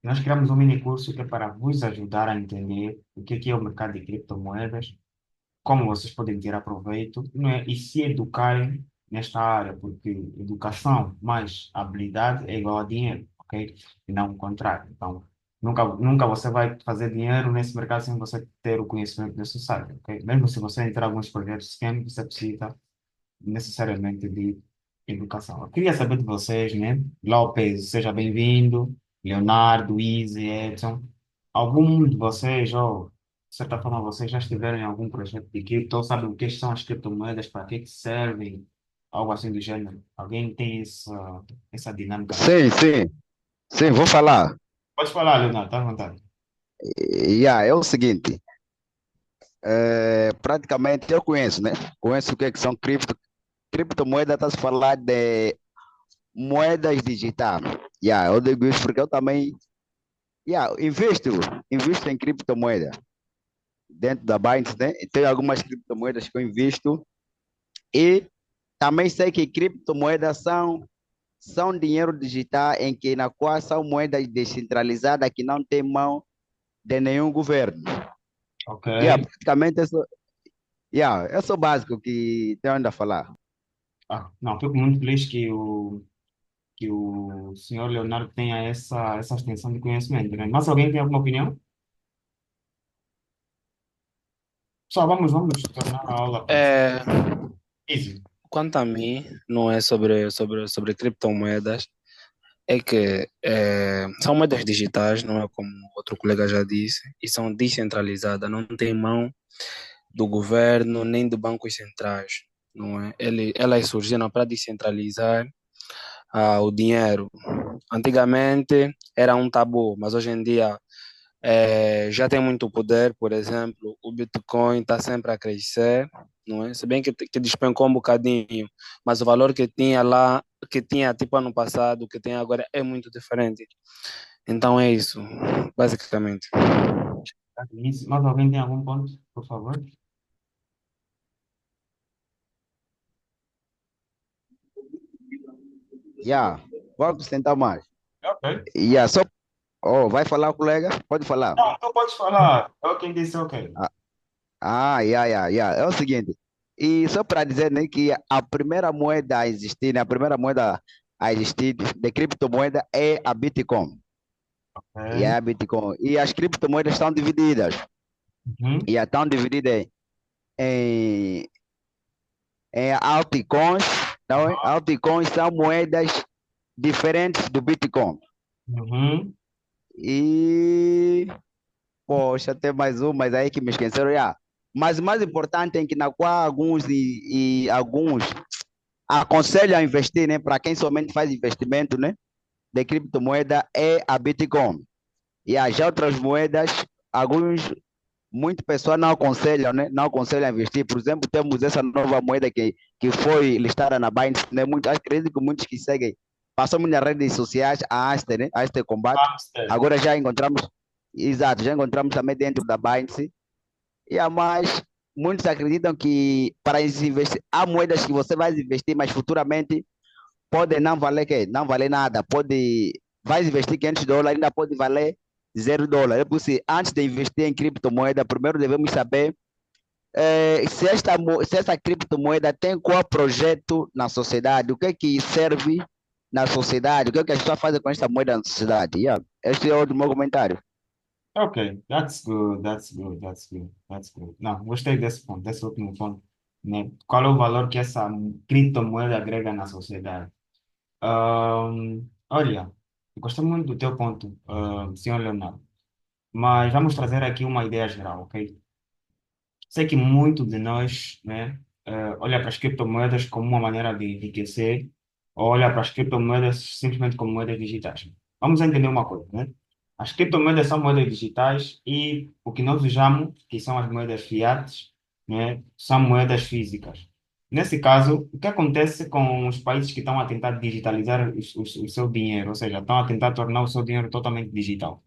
Nós criamos um mini curso que é para vos ajudar a entender o que é o mercado de criptomoedas, como vocês podem tirar proveito, não é? E se educarem nesta área, porque educação mais habilidade é igual a dinheiro, ok? E não o contrário. Então, nunca você vai fazer dinheiro nesse mercado sem você ter o conhecimento necessário, ok? Mesmo se você entrar em alguns projetos STEM, você precisa necessariamente de educação. Eu queria saber de vocês, né? Lopes, seja bem-vindo. Leonardo, Izzy, Edson. Algum de vocês, ou de certa forma, vocês já estiveram em algum projeto de cripto, ou sabem o que são as criptomoedas, para que servem, algo assim do gênero? Alguém tem essa dinâmica na Sim, sim, sim, vou falar. Pode falar, Leonardo, tá à vontade. É o seguinte, praticamente eu conheço, né? Conheço o que são criptomoedas, está se falar de moedas digitais. Eu digo isso porque eu também, invisto em criptomoeda dentro da Binance, né? E tem algumas criptomoedas que eu invisto e também sei que criptomoedas são dinheiro digital em que na qual são moedas descentralizadas que não tem mão de nenhum governo. Ok. Praticamente esse é o básico que tenho ainda a falar. Não, fico muito feliz que o senhor Leonardo tenha essa extensão de conhecimento, né? Mas alguém tem alguma opinião? Só vamos tornar a aula mais É, easy. quanto a mim, não é sobre criptomoedas, é que são moedas digitais, não é como outro colega já disse, e são descentralizadas, não tem mão do governo nem de bancos centrais, não é? Elas surgiram para descentralizar o dinheiro. Antigamente era um tabu, mas hoje em dia já tem muito poder. Por exemplo, o Bitcoin está sempre a crescer, não é? Se bem que despencou um bocadinho, mas o valor que tinha lá, que tinha tipo ano passado, que tem agora é muito diferente. Então é isso, basicamente. Tá, Vinícius? Mais alguém tem algum ponto, por favor? Vou acrescentar mais. Ok. Só, vai falar, colega? Pode falar. Não, tu podes falar. É quem disse ok. Ah, É o seguinte, e só para dizer, né, que a primeira moeda a existir, né, a primeira moeda a existir de criptomoeda é a Bitcoin. E é Ok. a Bitcoin. E as criptomoedas estão divididas. Uhum. E estão divididas em, em altcoins. Não é? Altcoins são moedas diferentes do Bitcoin. Uhum. E, poxa, tem mais um, mas aí que me esqueceram. Mas o mais importante é que na qual e alguns aconselho a investir, né, para quem somente faz investimento, né, de criptomoeda é a Bitcoin. E as outras moedas, alguns, muitas pessoas não aconselham, né, não aconselham a investir. Por exemplo, temos essa nova moeda que foi listada na Binance, né, acredito que muitos que seguem, passamos nas redes sociais, a Aster, né, a Aster Combate. Hamster. Agora já encontramos, exato, já encontramos também dentro da Binance. E a mais, muitos acreditam que para investir, há moedas que você vai investir, mas futuramente pode não valer quê? Não valer nada. Vai investir US$ 500, ainda pode valer US$ 0. É por isso, antes de investir em criptomoeda, primeiro devemos saber se essa criptomoeda tem qual projeto na sociedade, o que é que serve na sociedade, o que é que as pessoas fazem com essa moeda na sociedade. Este é o meu comentário. Ok, that's good, that's good, that's good, that's good. Não, gostei desse ponto, desse último ponto, né? Qual é o valor que essa criptomoeda agrega na sociedade? Olha, eu gostei muito do teu ponto, senhor Leonardo, mas vamos trazer aqui uma ideia geral, ok? Sei que muito de nós, né, olha para as criptomoedas como uma maneira de enriquecer, ou olha para as criptomoedas simplesmente como moedas digitais. Vamos entender uma coisa, né? As criptomoedas são moedas digitais e o que nós usamos, que são as moedas fiat, né, são moedas físicas. Nesse caso, o que acontece com os países que estão a tentar digitalizar o seu dinheiro, ou seja, estão a tentar tornar o seu dinheiro totalmente digital?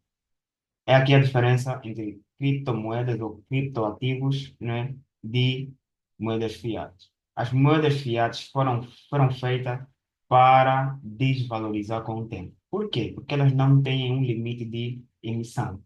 É aqui a diferença entre criptomoedas ou criptoativos, né, de moedas fiat. As moedas fiat foram feitas para desvalorizar com o tempo. Por quê? Porque elas não têm um limite de emissão.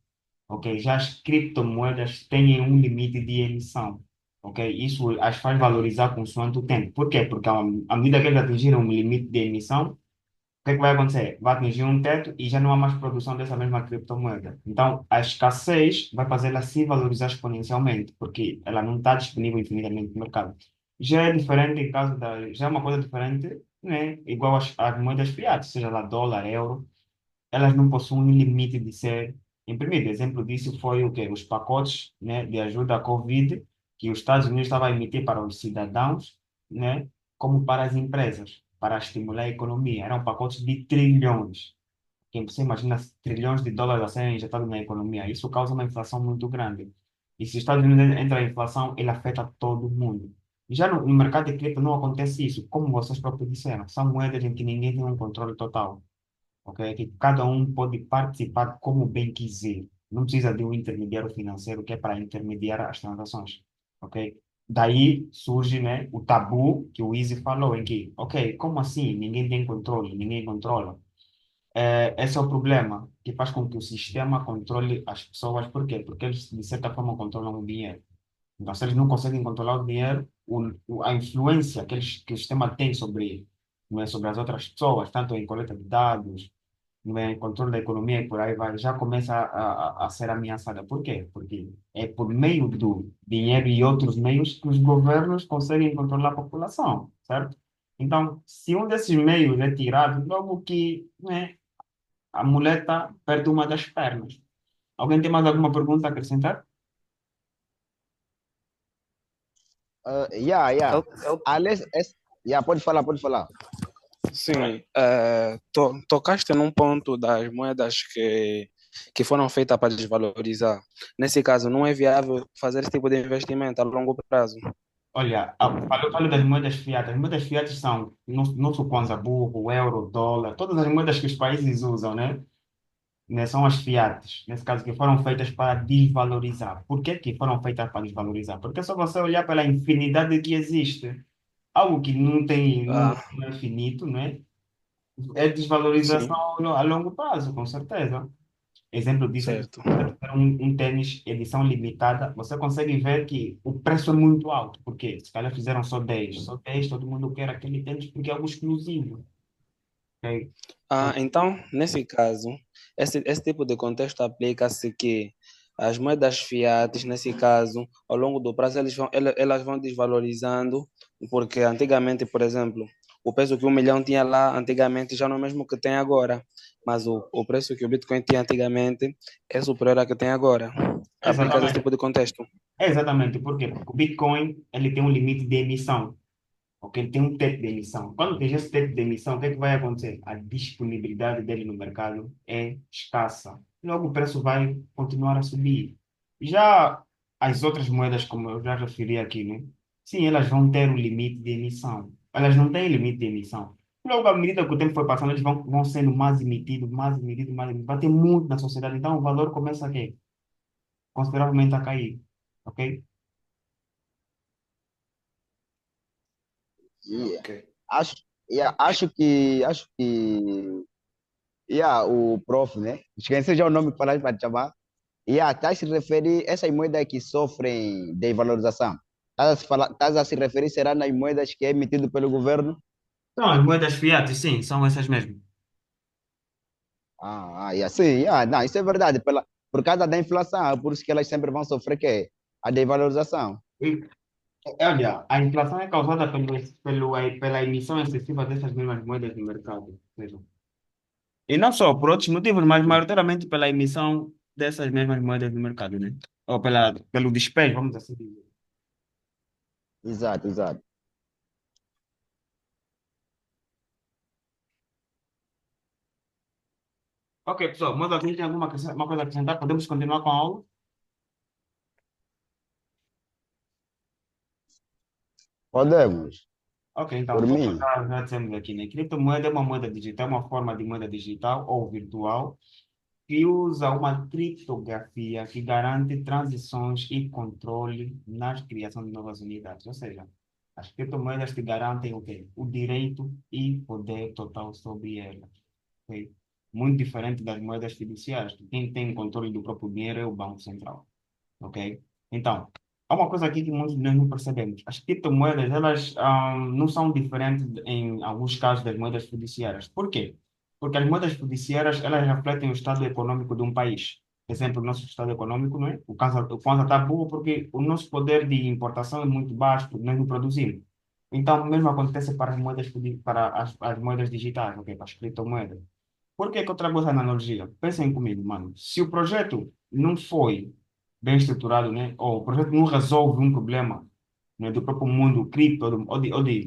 Ok? Já as criptomoedas têm um limite de emissão. Ok? Isso as faz valorizar consoante o tempo. Por quê? Porque à medida que eles atingiram um limite de emissão, o que é que vai acontecer? Vai atingir um teto e já não há mais produção dessa mesma criptomoeda. Então, a escassez vai fazer ela se valorizar exponencialmente, porque ela não está disponível infinitamente no mercado. Já é diferente em caso da. Já é uma coisa diferente, né? Igual às moedas fiat, seja lá dólar, euro, elas não possuem um limite de ser imprimidas. Exemplo disso foi o quê? Os pacotes, né, de ajuda à Covid que os Estados Unidos estavam a emitir para os cidadãos, né, como para as empresas, para estimular a economia. Eram pacotes de trilhões. Quem você imagina trilhões de dólares a serem injetados na economia. Isso causa uma inflação muito grande. E se os Estados Unidos entra a inflação, ele afeta todo mundo. Já no mercado de cripto não acontece isso, como vocês próprios disseram. São moedas em que ninguém tem um controle total, ok? Que cada um pode participar como bem quiser. Não precisa de um intermediário financeiro que é para intermediar as transações, ok? Daí surge, né, o tabu que o Easy falou, em que, ok, como assim? Ninguém tem controle, ninguém controla. Esse é o problema, que faz com que o sistema controle as pessoas. Por quê? Porque eles, de certa forma, controlam o dinheiro. Então, se eles não conseguem controlar o dinheiro, a influência que o sistema tem sobre, não é, sobre as outras pessoas, tanto em coleta de dados, em controle da economia e por aí vai, já começa a ser ameaçada. Por quê? Porque é por meio do dinheiro e outros meios que os governos conseguem controlar a população, certo? Então, se um desses meios é tirado, logo que, né, a muleta perde uma das pernas. Alguém tem mais alguma pergunta a acrescentar? Yeah, yeah. Eu, Aliás, yeah, pode falar, pode falar. sim, tocaste num ponto das moedas que foram feitas para desvalorizar. Nesse caso, não é viável fazer esse tipo de investimento a longo prazo. Olha, falo das moedas fiat. As moedas fiat são nosso kwanza burro, o euro, o dólar, todas as moedas que os países usam, né? São as fiates, nesse caso, que foram feitas para desvalorizar. Por que que foram feitas para desvalorizar? Porque é só você olhar pela infinidade que existe. Algo que não tem, Ah, não é finito, né? É sim, desvalorização a longo prazo, com certeza. Exemplo disso é que se certo. você tiver um tênis edição limitada, você consegue ver que o preço é muito alto. Por quê? Se calhar fizeram só 10, todo mundo quer aquele tênis porque é algo exclusivo. Ok? Então, nesse caso, esse tipo de contexto aplica-se que as moedas fiat, nesse caso, ao longo do prazo, elas vão desvalorizando, porque antigamente, por exemplo, o preço que 1 milhão tinha lá antigamente já não é o mesmo que tem agora, mas o preço que o Bitcoin tinha antigamente é superior ao que tem agora. Aplica esse Exatamente. tipo de contexto. Exatamente. Por quê? Porque o Bitcoin ele tem um limite de emissão. Ok? Ele tem um teto de emissão. Quando tem esse teto de emissão, o que é que vai acontecer? A disponibilidade dele no mercado é escassa. Logo, o preço vai continuar a subir. Já as outras moedas, como eu já referi aqui, né? Sim, elas vão ter um limite de emissão. Elas não têm limite de emissão. Logo, à medida que o tempo foi passando, eles vão sendo mais emitidos, mais emitidos, mais emitidos. Vai ter muito na sociedade. Então, o valor começa a quê? Consideravelmente a cair. Ok? Yeah. Ok. Acho, acho que yeah, o prof, né? Esqueci já o nome que falaste para te chamar. Yeah, estás a se referir a essas moedas que sofrem desvalorização. Estás a se referir, será nas moedas que é emitido pelo governo? Então, as moedas fiat, sim, são essas mesmo. Yeah, sim, yeah, não, isso é verdade. Por causa da inflação, é por isso que elas sempre vão sofrer que a desvalorização. Olha, a inflação é causada pela emissão excessiva dessas mesmas moedas no mercado. Ou seja, e não só por outros motivos, mas maioritariamente pela emissão dessas mesmas moedas no mercado, né? Ou pelo despejo, vamos assim dizer. Exato, exato. Ok, pessoal, mas alguém tem uma coisa a acrescentar? Podemos continuar com a aula? Podemos, Ok, então, por como mim. já dissemos aqui, né? Criptomoeda é uma moeda digital, uma forma de moeda digital ou virtual que usa uma criptografia que garante transições e controle na criação de novas unidades. Ou seja, As criptomoedas te garantem o quê? O direito e poder total sobre elas. Ok? Muito diferente das moedas fiduciárias. Quem tem controle do próprio dinheiro é o Banco Central. Ok? Então, há uma coisa aqui que muitos de nós não percebemos. As criptomoedas, elas não são diferentes em alguns casos das moedas fiduciárias. Por quê? Porque as moedas fiduciárias, elas refletem o estado econômico de um país. Por exemplo, o nosso estado econômico, não é? O Kwanza está bom porque o nosso poder de importação é muito baixo, porque nós não produzimos. Então, o mesmo acontece para as moedas, para as moedas digitais, ok? Para as criptomoedas. Por que que eu trago essa analogia? Pensem comigo, mano. Se o projeto não foi bem estruturado, né? Ou o projeto não resolve um problema, né, do próprio mundo cripto,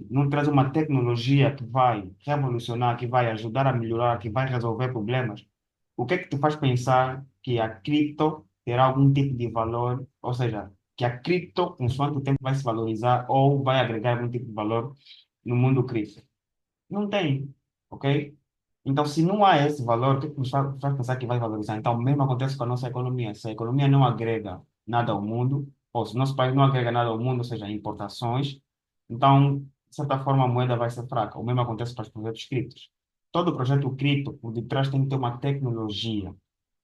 não traz uma tecnologia que vai revolucionar, que vai ajudar a melhorar, que vai resolver problemas, o que é que te faz pensar que a cripto terá algum tipo de valor, ou seja, que a cripto, consoante o tempo, vai se valorizar ou vai agregar algum tipo de valor no mundo cripto? Não tem, ok? Então, se não há esse valor, o que nos faz pensar que vai valorizar? Então, o mesmo acontece com a nossa economia. Se a economia não agrega nada ao mundo, ou se o nosso país não agrega nada ao mundo, ou seja, importações, então, de certa forma, a moeda vai ser fraca. O mesmo acontece para os projetos criptos. Todo projeto cripto, por detrás, tem que ter uma tecnologia,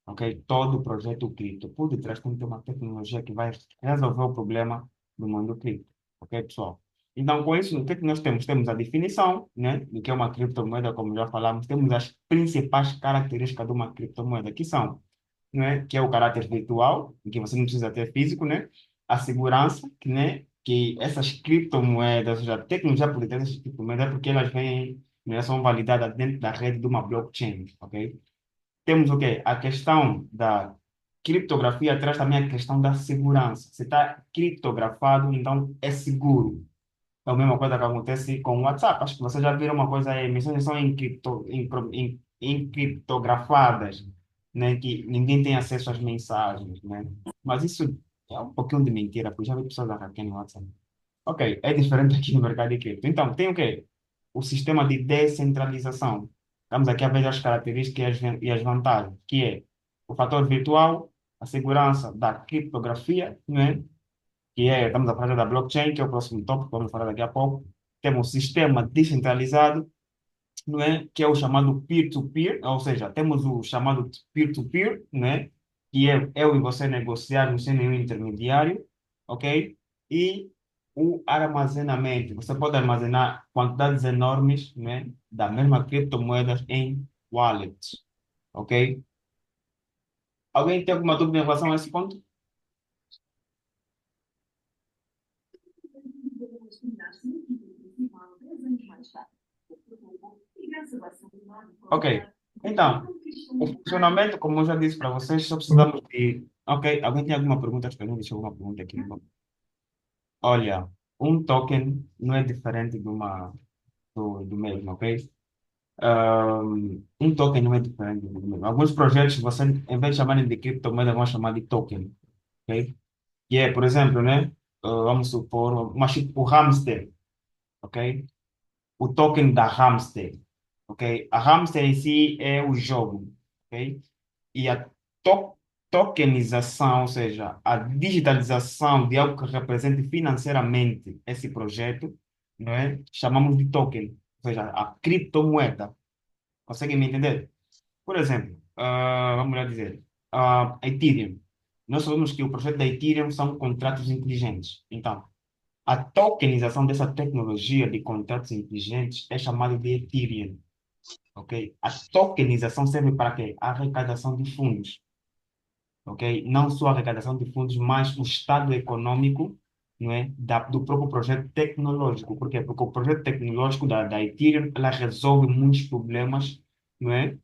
ok? Todo projeto cripto, por detrás, tem que ter uma tecnologia que vai resolver o problema do mundo cripto, ok, pessoal? Então, com isso, o que é que nós temos? Temos a definição, né, do que é uma criptomoeda, como já falamos, temos as principais características de uma criptomoeda, que são, né, que é o caráter virtual, em que você não precisa ter físico, né, a segurança, que, né, que essas criptomoedas, ou seja, a tecnologia por detrás dessas criptomoedas, é porque elas vêm, né, são validadas dentro da rede de uma blockchain, ok? Temos o quê? A questão da criptografia traz também a questão da segurança. Se está criptografado, então é seguro. É a mesma coisa que acontece com o WhatsApp. Acho que vocês já viram uma coisa aí, mensagens são encriptografadas, né? Que ninguém tem acesso às mensagens, né? Mas isso é um pouquinho de mentira, porque já vi pessoas hackeando no WhatsApp. Ok, é diferente aqui no mercado de cripto. Então, tem o quê? O sistema de descentralização. Estamos aqui a ver as características e as vantagens, que é o fator virtual, a segurança da criptografia, né? Estamos a falar da blockchain, que é o próximo tópico, que vamos falar daqui a pouco. Temos o sistema descentralizado, não é? Que é o chamado peer-to-peer, ou seja, temos o chamado peer-to-peer, né? Que é eu e você negociar sem nenhum intermediário, ok? E o armazenamento. Você pode armazenar quantidades enormes, né? Da mesma criptomoedas em wallets, ok? Alguém tem alguma dúvida em relação a esse ponto? Ok. Então, o funcionamento, como eu já disse para vocês, só precisamos de. Ok, alguém tem alguma pergunta? Acho que alguém deixou alguma pergunta aqui. Olha, um token não é diferente do mesmo, ok? Um token não é diferente do mesmo. Alguns projetos, você, em vez de chamarem de criptomoeda, vão chamar de token, ok? Que é, por exemplo, né? Vamos supor, uma chip por hamster, ok? O token da hamster, ok? A hamster em si é o jogo, ok? E a to tokenização, ou seja, a digitalização de algo que represente financeiramente esse projeto, não é? Chamamos de token, ou seja, a criptomoeda. Conseguem me entender? Por exemplo, vamos lá dizer, Ethereum. Nós sabemos que o projeto da Ethereum são contratos inteligentes. Então, a tokenização dessa tecnologia de contratos inteligentes é chamada de Ethereum, ok? A tokenização serve para quê? A arrecadação de fundos, ok? Não só a arrecadação de fundos, mas o estado econômico, não é? Do próprio projeto tecnológico. Por quê? Porque o projeto tecnológico da Ethereum, ela resolve muitos problemas, não é?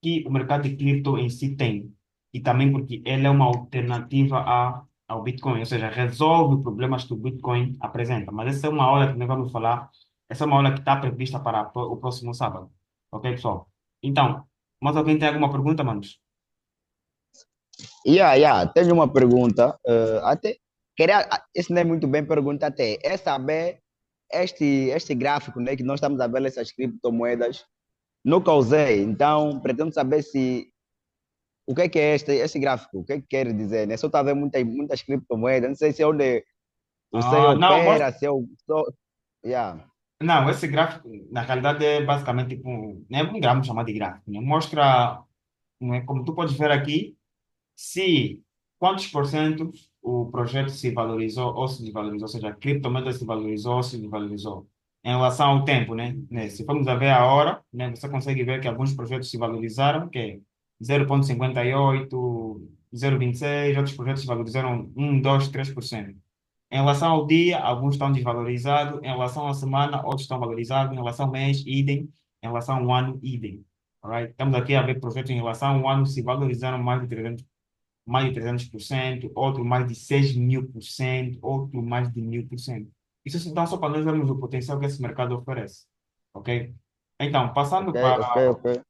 Que o mercado de cripto em si tem. E também porque ela é uma alternativa ao Bitcoin, ou seja, resolve problemas que o Bitcoin apresenta. Mas essa é uma aula que nós vamos falar, essa é uma aula que está prevista para o próximo sábado. Ok, pessoal? Então, mais alguém tem alguma pergunta, manos? Tenho uma pergunta. Até queria, isso não é muito bem pergunta até. É saber este gráfico, né, que nós estamos a ver essas criptomoedas. Nunca usei, então pretendo saber se o que é este gráfico, o que é que quer dizer, né? Só está a ver muitas criptomoedas, não sei se é onde o SEI Não, opera, se é o. Yeah. Não, esse gráfico, na realidade, é basicamente tipo, não é um gráfico chamado de gráfico, né? Mostra, né, como tu podes ver aqui, se quantos por cento o projeto se valorizou ou se desvalorizou, ou seja, a criptomoeda se valorizou ou se desvalorizou em relação ao tempo, né? Se formos a ver a hora, né, você consegue ver que alguns projetos se valorizaram, que é 0,58, 0,26, outros projetos se valorizaram 1, 2, 3%. Em relação ao dia, alguns estão desvalorizados. Em relação à semana, outros estão valorizados. Em relação ao mês, idem. Em relação ao ano, idem. Alright? Estamos aqui a ver projetos em relação ao ano se valorizaram mais de 300%, outro mais de 6.000%, outro mais de 1.000%. Isso então só para nós vermos o potencial que esse mercado oferece. Ok? Então, Ok, ok,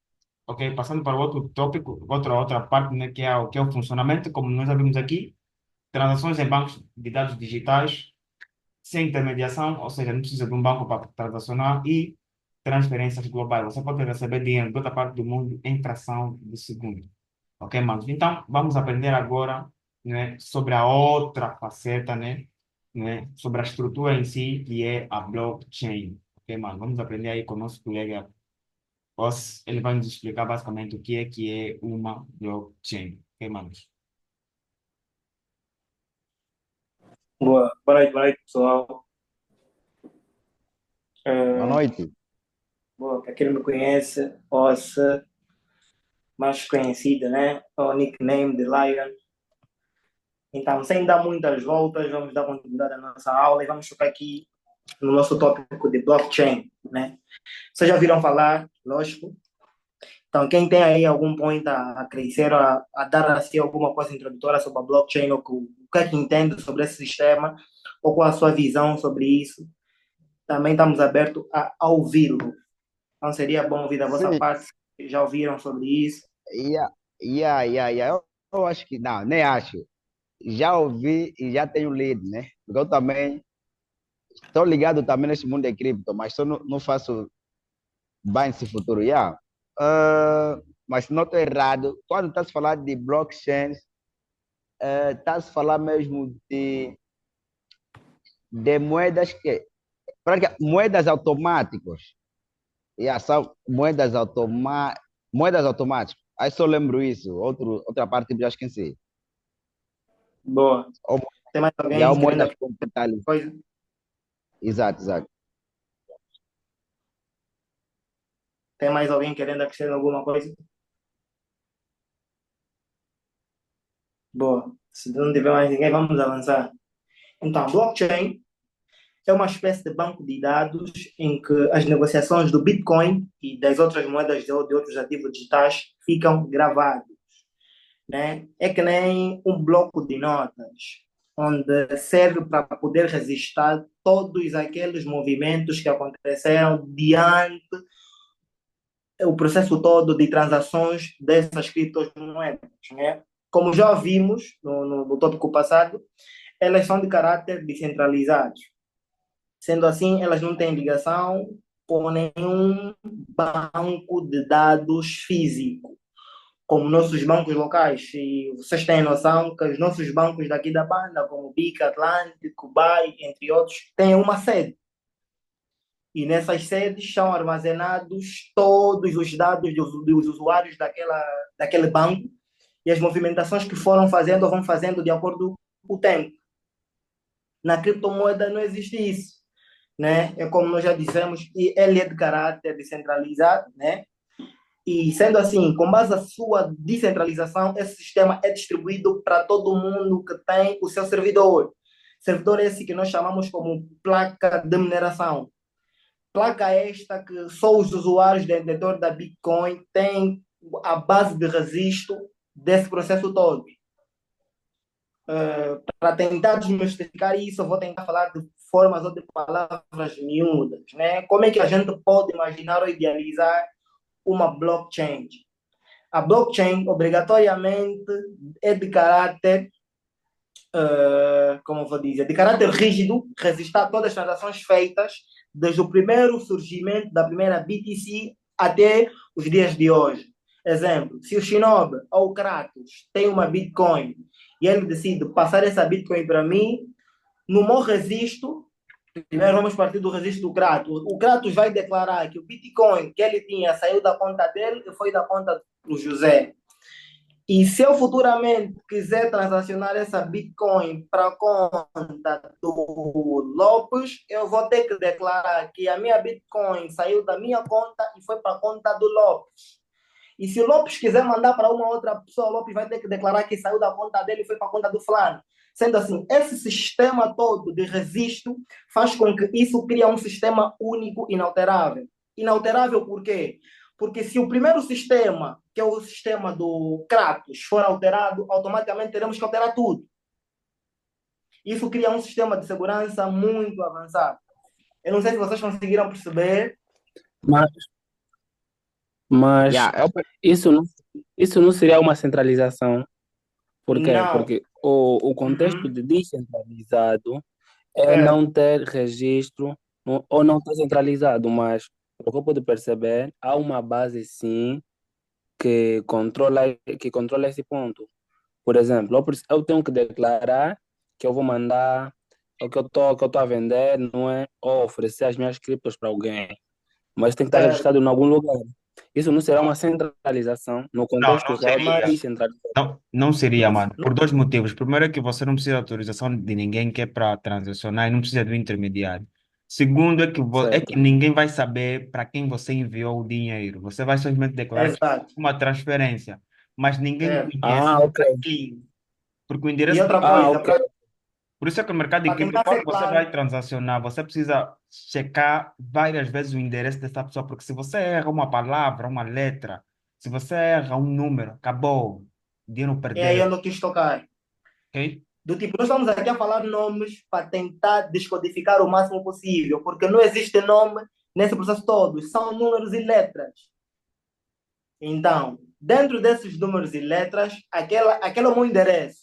ok. passando para outro tópico, outra parte, né, que é o funcionamento, como nós já vimos aqui, transações em bancos de dados digitais sem intermediação, ou seja, não precisa de um banco para transacionar e transferências globais. Você pode receber dinheiro de outra parte do mundo em fração de segundo. Ok, manos? Então, vamos aprender agora, né, sobre a outra faceta, né, sobre a estrutura em si, que é a blockchain. Ok, mano? Vamos aprender aí com o nosso colega Oss. Ele vai nos explicar basicamente o que é uma blockchain. Ok, manos? Boa noite, pessoal. Boa Uh, noite. Boa, para quem não me conhece, Ossa, mais conhecido, né? O nickname de Lion. Então, sem dar muitas voltas, vamos dar continuidade à nossa aula e vamos focar aqui no nosso tópico de blockchain, né? Vocês já viram falar, lógico. Então, quem tem aí algum point a crescer, a dar assim alguma coisa introdutória sobre a blockchain, ou o que é que entende sobre esse sistema, ou qual a sua visão sobre isso, também estamos abertos a ouvi-lo. Então seria bom ouvir da vossa Sim, parte, se já ouviram sobre isso. yeah, yeah. Eu acho que não, nem acho. Já ouvi e já tenho lido, né? Porque eu também estou ligado também nesse mundo de cripto, mas só não faço bem esse futuro. Yeah. Mas se não estou errado, quando estás a falar de blockchain, estás a falar mesmo de moedas que, moedas automáticas. Yeah, são moedas automáticas. Aí só lembro isso. Outra parte que eu já esqueci. Boa. Ou, Tem mais e há alguém querendo moedas acrescentar com detalhes. coisa? Exato, exato. Tem mais alguém querendo acrescentar alguma coisa? Boa. Se não tiver mais ninguém, vamos avançar. Então, blockchain é uma espécie de banco de dados em que as negociações do Bitcoin e das outras moedas de outros ativos digitais ficam gravadas, né? É que nem um bloco de notas, onde serve para poder registrar todos aqueles movimentos que aconteceram diante o processo todo de transações dessas criptomoedas, né? Como já vimos no tópico passado, elas são de caráter descentralizado. Sendo assim, elas não têm ligação com nenhum banco de dados físico, como nossos bancos locais. E vocês têm noção que os nossos bancos daqui da banda, como Bica, Atlântico, BAI, entre outros, têm uma sede. E nessas sedes são armazenados todos os dados dos usuários daquele banco e as movimentações que foram fazendo ou vão fazendo de acordo com o tempo. Na criptomoeda não existe isso, né? É como nós já dissemos, e ele é de caráter descentralizado, né? E sendo assim, com base na sua descentralização, esse sistema é distribuído para todo mundo que tem o seu servidor. Servidor esse que nós chamamos como placa de mineração. Placa esta que só os usuários detentores da Bitcoin têm a base de registro desse processo todo. Para tentar desmistificar isso, eu vou tentar falar de formas ou de palavras miúdas, né? Como é que a gente pode imaginar ou idealizar uma blockchain? A blockchain, obrigatoriamente, é de caráter, como eu vou dizer, de caráter rígido, resistir a todas as transações feitas desde o primeiro surgimento da primeira BTC até os dias de hoje. Exemplo, se o Shinobi ou o Kratos tem uma Bitcoin e ele decide passar essa Bitcoin para mim, no meu registro Primeiro vamos partir do registro do Kratos. O Kratos vai declarar que o Bitcoin que ele tinha saiu da conta dele e foi da conta do José. E se eu futuramente quiser transacionar essa Bitcoin para a conta do Lopes, eu vou ter que declarar que a minha Bitcoin saiu da minha conta e foi para a conta do Lopes. E se o Lopes quiser mandar para uma outra pessoa, o Lopes vai ter que declarar que saiu da conta dele e foi para a conta do fulano. Sendo assim, esse sistema todo de registro faz com que isso crie um sistema único, inalterável. Inalterável por quê? Porque se o primeiro sistema, que é o sistema do Kratos, for alterado, automaticamente teremos que alterar tudo. Isso cria um sistema de segurança muito avançado. Eu não sei se vocês conseguiram perceber. Mas, mas Yeah, isso não, isso não seria uma centralização. Por quê? Não. Porque o contexto Uhum. de descentralizado é Certo. não ter registro ou não ter centralizado, mas pelo que eu pude perceber, há uma base sim que controla esse ponto. Por exemplo, eu tenho que declarar que eu vou mandar o que eu tô a vender, não é? Ou oferecer as minhas criptos para alguém, mas tem que estar Certo. registrado em algum lugar. Isso não será uma centralização no Não, contexto não real de seria. Mas descentralização. Não seria, mano. Por não, dois motivos. Primeiro é que você não precisa de autorização de ninguém que é para transacionar e não precisa do intermediário. Segundo é que, é Certo. que ninguém vai saber para quem você enviou o dinheiro. Você vai simplesmente declarar que é exato. uma transferência, mas ninguém Certo. conhece Ah, ok. para quem. Porque o E endereço outra Ah, coisa, ok. por isso é que o mercado de para cripto, tentar quando ser você claro, vai transacionar, você precisa checar várias vezes o endereço dessa pessoa, porque se você erra uma palavra, uma letra, se você erra um número, acabou, o dinheiro é aí perdeu, onde eu quis tocar. ok? Do tipo, nós estamos aqui a falar nomes para tentar descodificar o máximo possível, porque não existe nome nesse processo todo, são números e letras. Então, dentro desses números e letras, aquele é o meu endereço.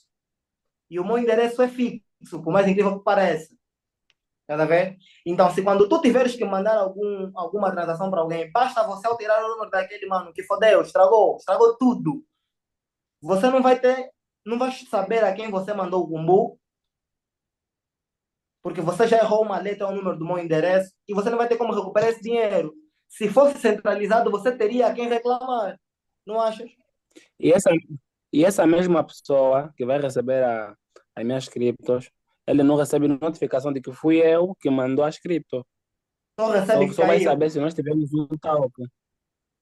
E o meu endereço é fixo, por mais incrível que pareça. Tá a ver? Então, se quando tu tiveres que mandar alguma transação para alguém, basta você alterar o número daquele mano que fodeu, estragou tudo. Você não vai saber a quem você mandou o gumbo, porque você já errou uma letra ou um número do meu endereço e você não vai ter como recuperar esse dinheiro. Se fosse centralizado, você teria a quem reclamar. Não achas? E essa, e essa mesma pessoa que vai receber as minhas criptos, ele não recebe notificação de que fui eu que mandou as criptos. Só recebe Só, que só vai caiu. saber se nós tivermos um talk.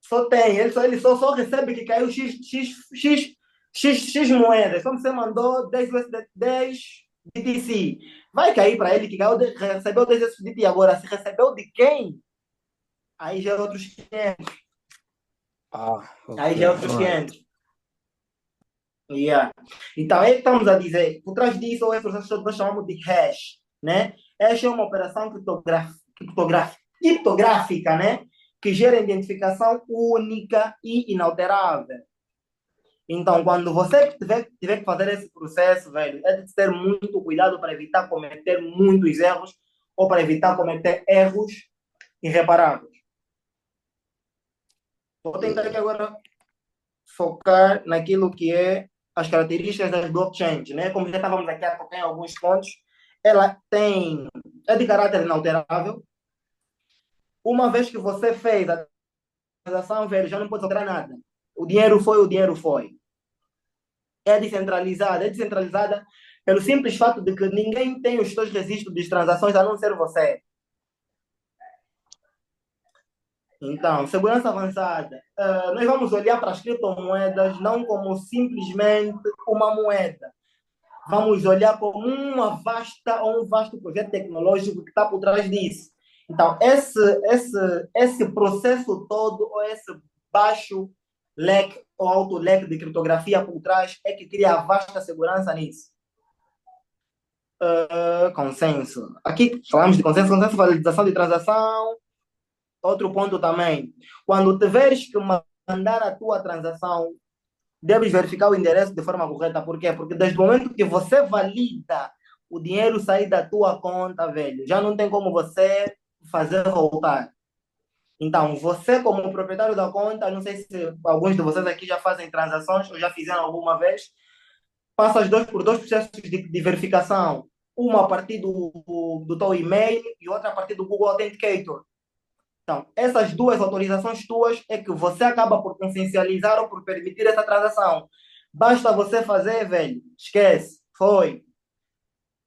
Só tem. Ele só recebe que caiu X moedas. Como você mandou 10 10 BTC. Vai cair para ele que caiu, recebeu 10 BTC. Agora, se recebeu de quem? Aí já é outros 500. Ah, Aí ok, já é outros alright. 500. Yeah. Então, é que estamos a dizer, por trás disso, é o processo que nós chamamos de hash, né? Hash é uma operação criptográfica, né? Que gera identificação única e inalterável. Então, quando você tiver que fazer esse processo, velho, é de ter muito cuidado para evitar cometer muitos erros ou para evitar cometer erros irreparáveis. Vou tentar aqui agora focar naquilo que é as características das blockchains, né? Como já estávamos aqui a tocar em alguns pontos, ela é de caráter inalterável. Uma vez que você fez a transação, velho, já não pode alterar nada. O dinheiro foi. É descentralizada pelo simples fato de que ninguém tem os seus registros de transações a não ser você. Então, segurança avançada. Nós vamos olhar para as criptomoedas não como simplesmente uma moeda. Vamos olhar como um vasto projeto tecnológico que está por trás disso. Então, esse processo todo, ou esse baixo leque ou alto leque de criptografia por trás, é que cria vasta segurança nisso. Consenso. Aqui falamos de consenso, validação de transação. Outro ponto também. Quando tiveres que mandar a tua transação, deves verificar o endereço de forma correta. Por quê? Porque desde o momento que você valida o dinheiro sair da tua conta, velho, já não tem como você fazer voltar. Então, você como proprietário da conta, não sei se alguns de vocês aqui já fazem transações ou já fizeram alguma vez, passa por dois processos de verificação. uma a partir do teu e-mail e outra a partir do Google Authenticator. Então, essas duas autorizações tuas é que você acaba por consciencializar ou por permitir essa transação. Basta você fazer, velho. Esquece. Foi.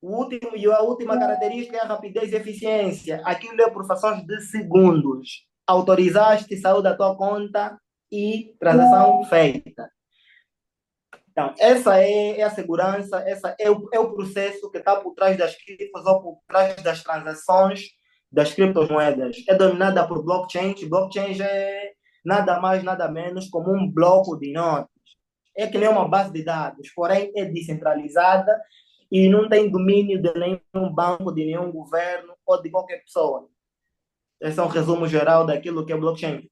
O último, e a última característica é a rapidez e eficiência. Aquilo é por frações de segundos. Autorizaste, saiu da tua conta e transação feita. Então, essa é a segurança, essa é o processo que está por trás das criptos ou por trás das transações das criptomoedas. É dominada por blockchain. Blockchain é nada mais, nada menos como um bloco de notas. É que nem uma base de dados, porém é descentralizada e não tem domínio de nenhum banco, de nenhum governo ou de qualquer pessoa. Esse é um resumo geral daquilo que é blockchain.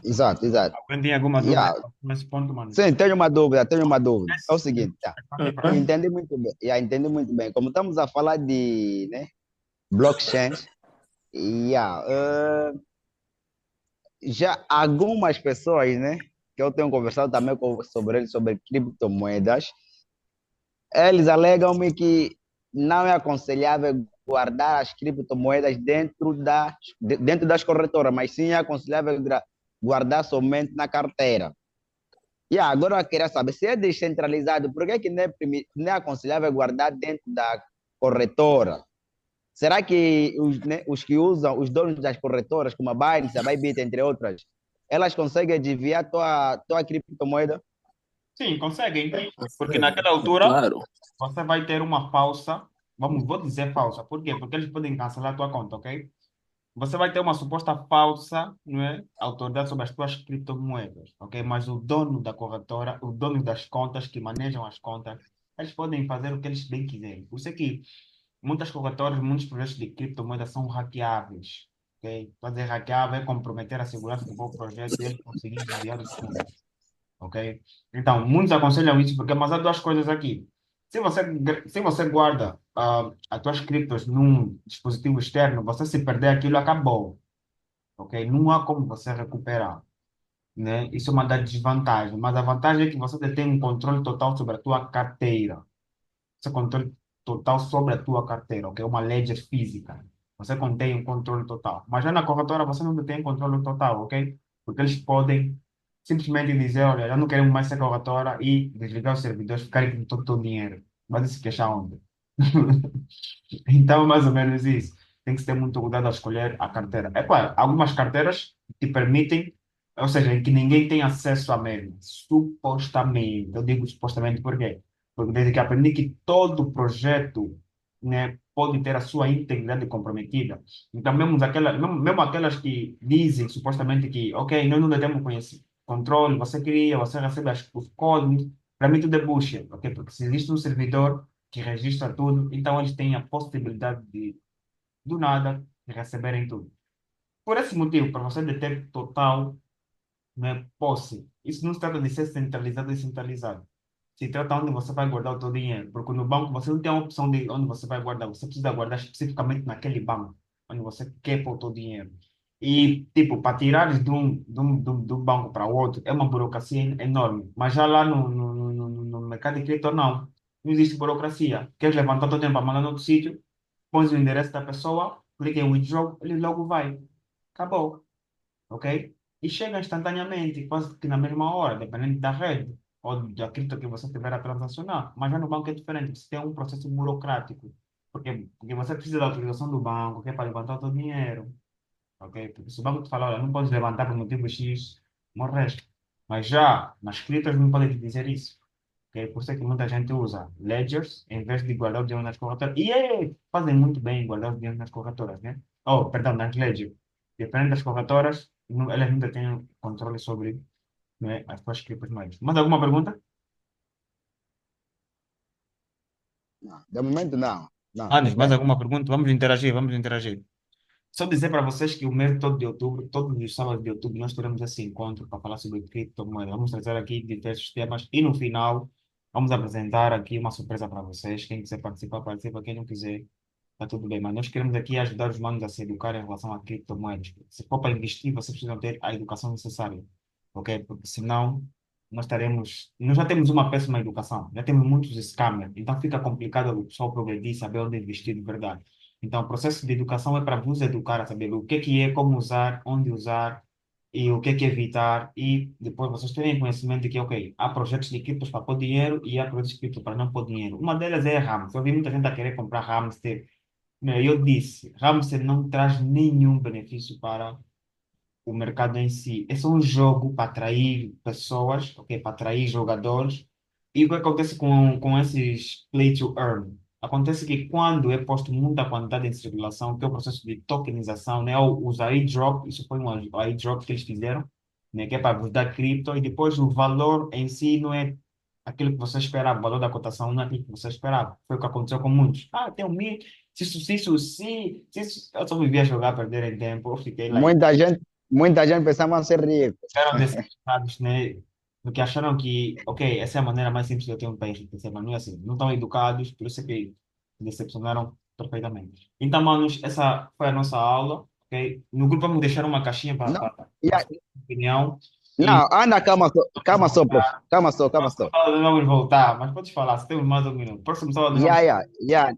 Exato, exato. Alguém tem alguma dúvida Yeah. nesse ponto, mano? Sim, tenho uma dúvida, tenho uma dúvida. É o Yes. seguinte, tá. Uhum. Entendi muito bem. Entendi muito bem. Como estamos a falar de, né, blockchain, já algumas pessoas, né, que eu tenho conversado também sobre eles, sobre criptomoedas, eles alegam-me que não é aconselhável guardar as criptomoedas dentro das corretoras, mas sim é aconselhável guardar somente na carteira. E agora eu queria saber, se é descentralizado, por que não é aconselhável guardar dentro da corretora? Será que os que usam, os donos das corretoras, como a Binance, a Bybit, entre outras, elas conseguem desviar tua criptomoeda? Sim, conseguem. Porque naquela altura Claro, você vai ter uma falsa. Vou dizer falsa. Por quê? Porque eles podem cancelar a tua conta, ok? Você vai ter uma suposta falsa, não é, autoridade sobre as tuas criptomoedas, ok? Mas o dono da corretora, o dono das contas que manejam as contas, eles podem fazer o que eles bem quiserem. Por isso é que muitas corretoras, muitos projetos de criptomoedas são hackeáveis, ok? Fazer hackeável é comprometer a segurança do próprio projeto e eles conseguirem desviar os fundos, ok? Então, muitos aconselham isso porque, mas há duas coisas aqui. Se você guarda as tuas criptos num dispositivo externo, você se perder aquilo, acabou, ok? Não há como você recuperar, né? Isso é uma das desvantagens, mas a vantagem é que você tem um controle total sobre a tua carteira. Você controle total sobre a tua carteira, ok? Uma ledger física. Você contém um controle total. Mas já na corretora você não tem controle total, ok? Porque eles podem simplesmente dizer, olha, já não queremos mais ser corretora e desligar os servidores, ficarem com todo o dinheiro. Vai se queixar onde? Então, mais ou menos isso. Tem que ter muito cuidado ao escolher a carteira. É claro, algumas carteiras te permitem, ou seja, em que ninguém tem acesso a mesmo. Supostamente. Eu digo supostamente por quê? Porque desde que aprendi que todo projeto, né, pode ter a sua integridade comprometida. Então, mesmo aquelas que dizem supostamente que, ok, nós não temos controle, você cria, você recebe os códigos, para mim tudo é bullshit, ok? Porque se existe um servidor que registra tudo, então eles têm a possibilidade de, do nada, de receberem tudo. Por esse motivo, para você ter total, né, posse, isso não se trata de ser centralizado e descentralizado. Se trata onde você vai guardar o seu dinheiro, porque no banco você não tem a opção de onde você vai guardar, você precisa guardar especificamente naquele banco, onde você quer pôr o seu dinheiro. E, tipo, para tirar de um banco para o outro é uma burocracia enorme. Mas já lá no mercado de cripto, não. Não existe burocracia. Queres levantar o teu dinheiro para mandar no outro sítio, pões o endereço da pessoa, clica em withdraw, ele logo vai. Acabou, ok? E chega instantaneamente, quase que na mesma hora, dependendo da rede ou da cripto que você tiver a transacionar. Mas já no banco é diferente, você tem um processo burocrático. Porque você precisa da autorização do banco, que é para levantar o teu dinheiro, ok? Porque se o banco te falar, olha, não podes levantar por motivo X, morreste. Mas já nas criptas não podem te dizer isso. Ok? Por isso é que muita gente usa ledgers em vez de guardar o dinheiro nas corretoras. E fazem muito bem guardar o dinheiro nas corretoras, né? Oh, perdão, nas ledgers. Diferente das corretoras, elas ainda têm controle sobre, né, as suas criptomoedas. Mais alguma pergunta? Não, de momento não. Não, Anis, tudo mais bem. alguma pergunta? Vamos interagir, vamos interagir. Só dizer para vocês que o mês todo de outubro, todos os sábados de outubro, nós teremos esse encontro para falar sobre criptomoedas. Vamos trazer aqui diversos temas e no final vamos apresentar aqui uma surpresa para vocês. Quem quiser participar, participa. Quem não quiser, está tudo bem. Mas nós queremos aqui ajudar os manos a se educar em relação a criptomoedas. Se for para investir, vocês precisam ter a educação necessária, ok? Porque senão nós já temos uma péssima educação, já temos muitos scammers, então fica complicado o pessoal progredir, saber onde investir de verdade. Então, o processo de educação é para vos educar a saber o que é, como usar, onde usar e o que é evitar, e depois vocês terem conhecimento de que, ok, há projetos de criptos para pôr dinheiro e há projetos de cripto para não pôr dinheiro. Uma delas é a Hamster. Eu vi muita gente a querer comprar Hamster. Eu disse, Hamster não traz nenhum benefício para o mercado em si. É só um jogo para atrair pessoas, ok? Para atrair jogadores. E o que acontece com esses play to earn? Acontece que quando é posto muita quantidade em circulação, que é o processo de tokenização, né? Ou os airdrop, isso foi um airdrop que eles fizeram, né? Que é para vos dar cripto, e depois o valor em si não é aquilo que você esperava, o valor da cotação não é aquilo que você esperava. Foi o que aconteceu com muitos. Ah, tem um mil, se isso, eu só vivia jogar, perder em tempo, eu fiquei lá. Muita gente pensava em ser rico. Ficaram decepcionados, né? Porque acharam que, ok, essa é a maneira mais simples de eu ter um país enriquecer, mas não é assim. Não estão educados, por isso é que se decepcionaram perfeitamente. Então, manos, essa foi a nossa aula, ok? No grupo vamos deixar uma caixinha para Não, a yeah, sua opinião e não, anda, vamos calma só, prof. voltar. Calma só, calma Próximo só. sábado vamos voltar, mas podes falar, se temos mais um minuto. Próximo sábado nós Yeah, vamos. yeah, yeah.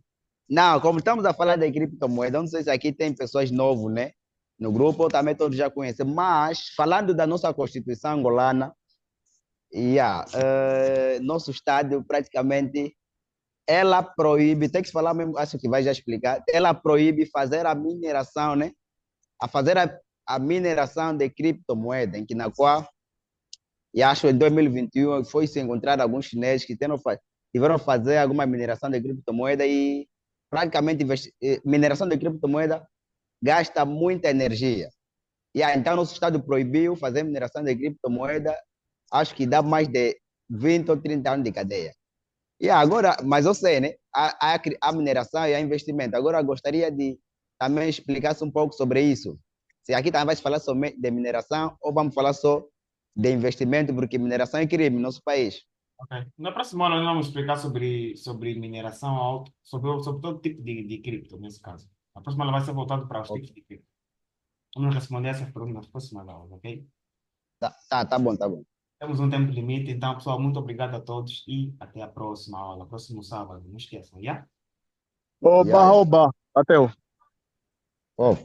Não, como estamos a falar de criptomoeda, não sei se aqui tem pessoas novas, né? No grupo, também todos já conhecem, mas falando da nossa Constituição angolana, yeah, nosso Estado praticamente, ela proíbe, tem que falar mesmo, acho que vai já explicar, ela proíbe fazer a mineração, né? A fazer a mineração de criptomoeda, em que na qual, e acho em 2021, foi se encontrar alguns chineses que tiveram fazer alguma mineração de criptomoeda e praticamente mineração de criptomoeda gasta muita energia. Então, nosso Estado proibiu fazer mineração de criptomoeda, acho que dá mais de 20 ou 30 anos de cadeia. Agora, mas eu sei, né? A mineração e a investimento. Agora, eu gostaria de também explicar um pouco sobre isso. Se aqui também vai falar só de mineração ou vamos falar só de investimento, porque mineração é crime no nosso país. Ok. Na próxima aula nós vamos explicar sobre mineração alto, sobre todo tipo de cripto, nesse caso. A próxima aula vai ser voltada para os tipos de cripto. Vamos responder essas perguntas na próxima aula, ok? Tá bom, tá bom. Temos um tempo limite, então, pessoal, muito obrigado a todos e até a próxima aula, próximo sábado. Não esqueçam, já? Yeah, Oba, yeah. oba. Até. Oh.